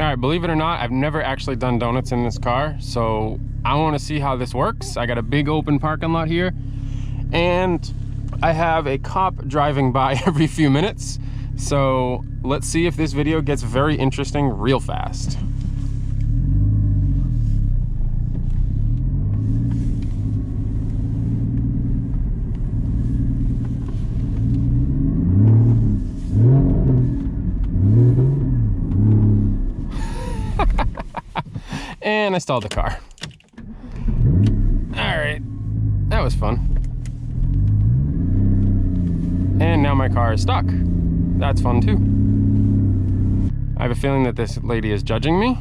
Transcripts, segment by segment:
All right, believe it or not, I've never actually done donuts in this car, so I want to see how this works. I got a big open parking lot here, and I have a cop driving by every few minutes. So let's see if this video gets very interesting real fast. And I stalled the car. All right, that was fun. And now my car is stuck. That's fun too. I have a feeling that this lady is judging me,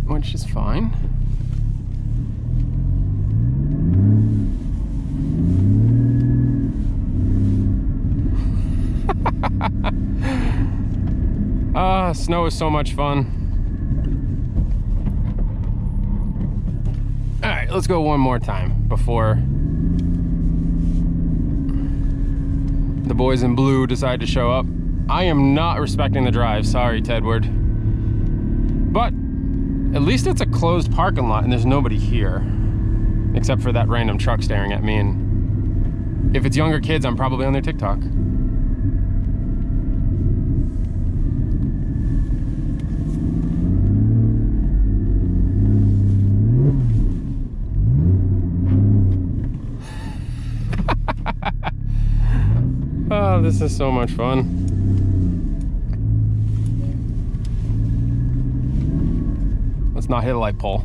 which is fine. Snow is so much fun. All right, let's go one more time before the boys in blue decide to show up. I am not respecting the drive, sorry, Tedward. But at least it's a closed parking lot and there's nobody here, except for that random truck staring at me. And if it's younger kids, I'm probably on their TikTok. Oh, this is so much fun. Let's not hit a light pole.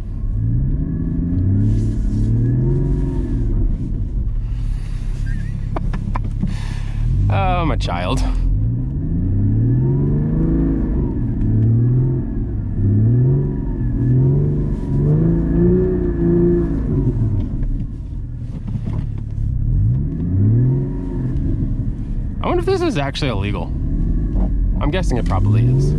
Oh, I'm a child. I wonder if this is actually illegal. I'm guessing it probably is.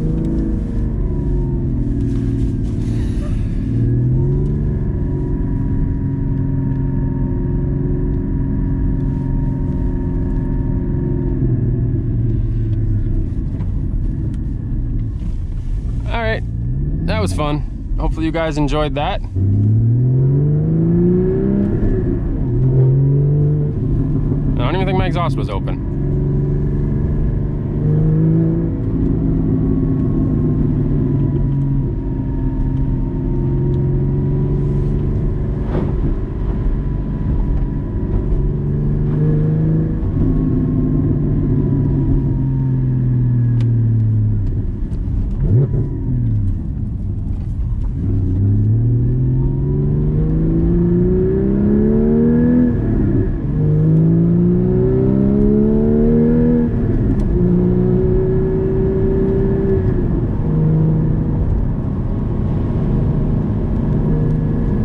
All right, that was fun. Hopefully you guys enjoyed that. I don't even think my exhaust was open.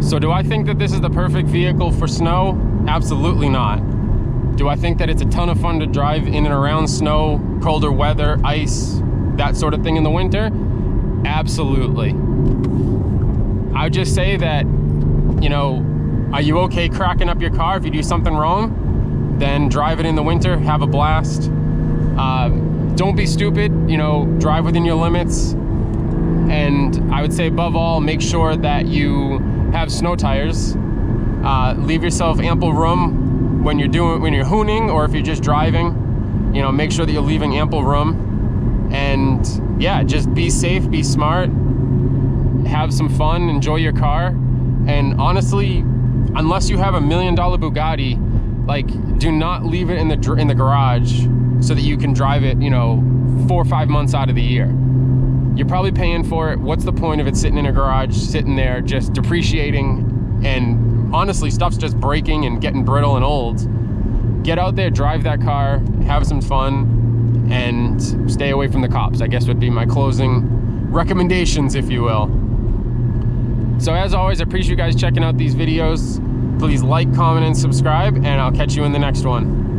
So do I think that this is the perfect vehicle for snow? Absolutely not. Do I think that it's a ton of fun to drive in and around snow, colder weather, ice, that sort of thing in the winter? Absolutely. I would just say that, you know, are you okay cracking up your car if you do something wrong? Then drive it in the winter, have a blast. Don't be stupid, you know, drive within your limits. And I would say above all, make sure that you have snow tires. Leave yourself ample room when you're hooning, or if you're just driving. You know, make sure that you're leaving ample room. And yeah, just be safe, be smart, have some fun, enjoy your car. And honestly, unless you have $1 million Bugatti, like, do not leave it in the garage so that you can drive it, you know, 4 or 5 months out of the year. You're probably paying for it. What's the point of it sitting in a garage, sitting there, just depreciating? And honestly, stuff's just breaking and getting brittle and old. Get out there, drive that car, have some fun, and stay away from the cops, I guess would be my closing recommendations, if you will. So as always, I appreciate you guys checking out these videos. Please like, comment, and subscribe, and I'll catch you in the next one.